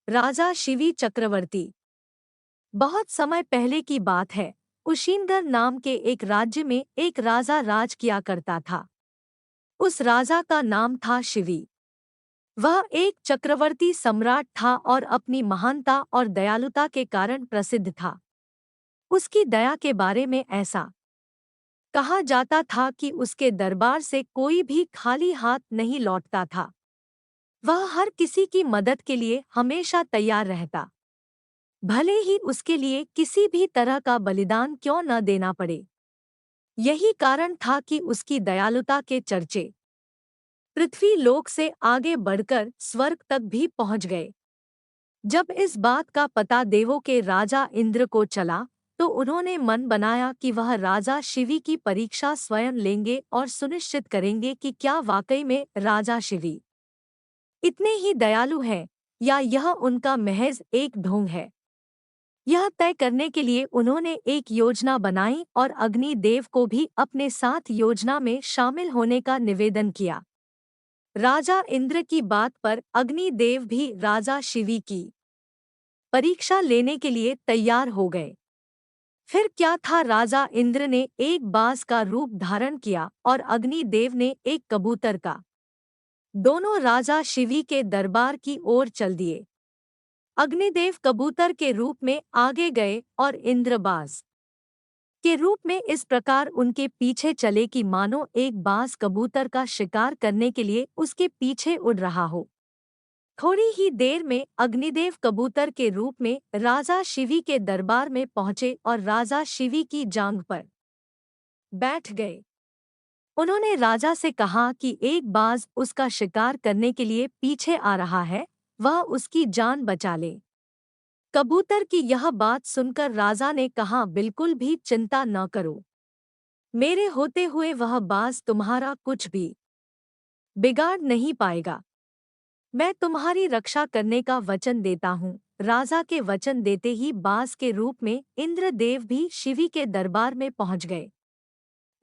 राजा शिवी चक्रवर्ती। बहुत समय पहले की बात है। कुशीनगर नाम के एक राज्य में एक राजा राज किया करता था। उस राजा का नाम था शिवी। वह एक चक्रवर्ती सम्राट था और अपनी महानता और दयालुता के कारण प्रसिद्ध था। उसकी दया के बारे में ऐसा कहा जाता था कि उसके दरबार से कोई भी खाली हाथ नहीं लौटता था। वह हर किसी की मदद के लिए हमेशा तैयार रहता, भले ही उसके लिए किसी भी तरह का बलिदान क्यों न देना पड़े। यही कारण था कि उसकी दयालुता के चर्चे पृथ्वी लोक से आगे बढ़कर स्वर्ग तक भी पहुंच गए। जब इस बात का पता देवों के राजा इंद्र को चला, तो उन्होंने मन बनाया कि वह राजा शिवी की परीक्षा स्वयं लेंगे और सुनिश्चित करेंगे कि क्या वाकई में राजा शिवी इतने ही दयालु हैं, या यह उनका महज एक ढोंग है। यह तय करने के लिए उन्होंने एक योजना बनाई और अग्नि देव को भी अपने साथ योजना में शामिल होने का निवेदन किया। राजा इंद्र की बात पर अग्नि देव भी राजा शिवी की परीक्षा लेने के लिए तैयार हो गए। फिर क्या था, राजा इंद्र ने एक बाज का रूप धारण किया और अग्नि देव ने एक कबूतर का। दोनों राजा शिवी के दरबार की ओर चल दिए। अग्निदेव कबूतर के रूप में आगे गए और इंद्र बाज के रूप में इस प्रकार उनके पीछे चले कि मानो एक बाज कबूतर का शिकार करने के लिए उसके पीछे उड़ रहा हो। थोड़ी ही देर में अग्निदेव कबूतर के रूप में राजा शिवी के दरबार में पहुंचे और राजा शिवी की जांघ पर बैठ गए। उन्होंने राजा से कहा कि एक बाज उसका शिकार करने के लिए पीछे आ रहा है, वह उसकी जान बचा ले। कबूतर की यह बात सुनकर राजा ने कहा, बिल्कुल भी चिंता न करो, मेरे होते हुए वह बाज तुम्हारा कुछ भी बिगाड़ नहीं पाएगा। मैं तुम्हारी रक्षा करने का वचन देता हूँ। राजा के वचन देते ही बाज के रूप में इंद्रदेव भी शिवी के दरबार में पहुंच गए।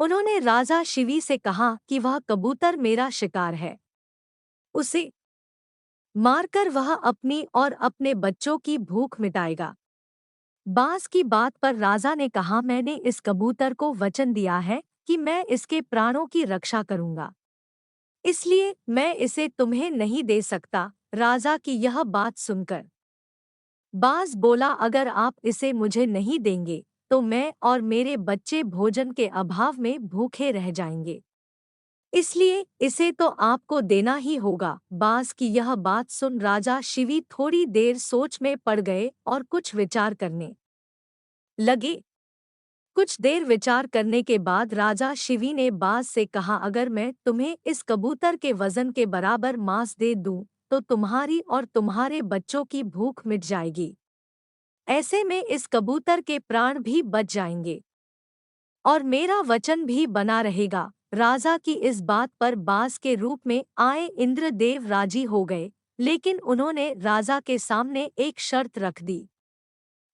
उन्होंने राजा शिवी से कहा कि वह कबूतर मेरा शिकार है, उसे मारकर वह अपनी और अपने बच्चों की भूख मिटाएगा। बाज की बात पर राजा ने कहा, मैंने इस कबूतर को वचन दिया है कि मैं इसके प्राणों की रक्षा करूंगा, इसलिए मैं इसे तुम्हें नहीं दे सकता। राजा की यह बात सुनकर बाज बोला, अगर आप इसे मुझे नहीं देंगे तो मैं और मेरे बच्चे भोजन के अभाव में भूखे रह जाएंगे, इसलिए इसे तो आपको देना ही होगा। बाज की यह बात सुन राजा शिवी थोड़ी देर सोच में पड़ गए और कुछ विचार करने लगे। कुछ देर विचार करने के बाद राजा शिवी ने बाज से कहा, अगर मैं तुम्हें इस कबूतर के वजन के बराबर मांस दे दूं तो तुम्हारी और तुम्हारे बच्चों की भूख मिट जाएगी। ऐसे में इस कबूतर के प्राण भी बच जाएंगे और मेरा वचन भी बना रहेगा। राजा की इस बात पर बाज के रूप में आए इंद्रदेव राजी हो गए, लेकिन उन्होंने राजा के सामने एक शर्त रख दी।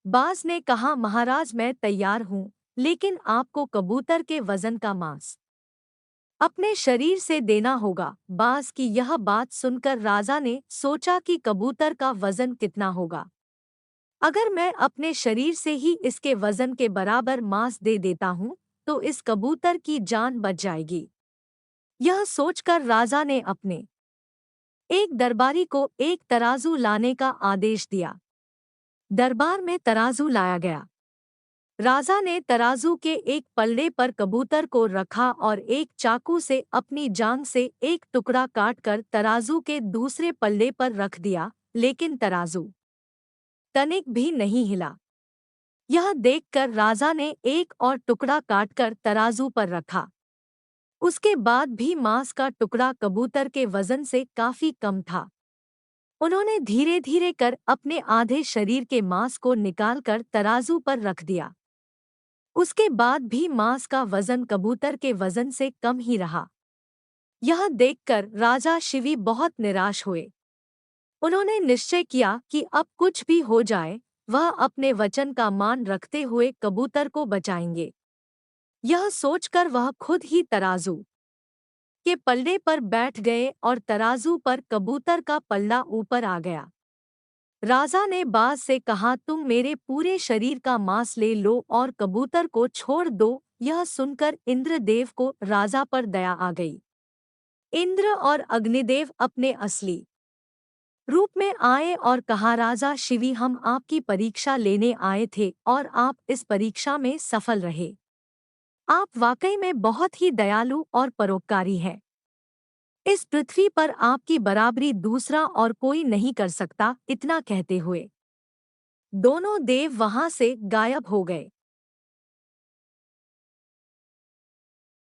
बाज ने कहा, महाराज मैं तैयार हूँ, लेकिन आपको कबूतर के वजन का मांस अपने शरीर से देना होगा। बाज की यह बात सुनकर राजा ने सोचा कि कबूतर का वजन कितना होगा। अगर मैं अपने शरीर से ही इसके वजन के बराबर मांस दे देता हूँ तो इस कबूतर की जान बच जाएगी। यह सोचकर राजा ने अपने एक दरबारी को एक तराजू लाने का आदेश दिया। दरबार में तराजू लाया गया। राजा ने तराजू के एक पल्ले पर कबूतर को रखा और एक चाकू से अपनी जांघ से एक टुकड़ा काटकर तराजू के दूसरे पल्ले पर रख दिया, लेकिन तराजू तनिक भी नहीं हिला। यह देखकर राजा ने एक और टुकड़ा काटकर तराजू पर रखा। उसके बाद भी मांस का टुकड़ा कबूतर के वजन से काफी कम था। उन्होंने धीरे धीरे कर अपने आधे शरीर के मांस को निकालकर तराजू पर रख दिया। उसके बाद भी मांस का वजन कबूतर के वजन से कम ही रहा। यह देखकर राजा शिवी बहुत निराश हुए। उन्होंने निश्चय किया कि अब कुछ भी हो जाए, वह अपने वचन का मान रखते हुए कबूतर को बचाएंगे। यह सोचकर वह खुद ही तराजू के पल्ले पर बैठ गए और तराजू पर कबूतर का पल्ला ऊपर आ गया। राजा ने बाज से कहा, तुम मेरे पूरे शरीर का मांस ले लो और कबूतर को छोड़ दो। यह सुनकर इंद्रदेव को राजा पर दया आ गई। इंद्र और अग्निदेव अपने असली रूप में आए और कहा, राजा शिवी, हम आपकी परीक्षा लेने आए थे और आप इस परीक्षा में सफल रहे। आप वाकई में बहुत ही दयालु और परोपकारी हैं। इस पृथ्वी पर आपकी बराबरी दूसरा और कोई नहीं कर सकता। इतना कहते हुए दोनों देव वहां से गायब हो गए।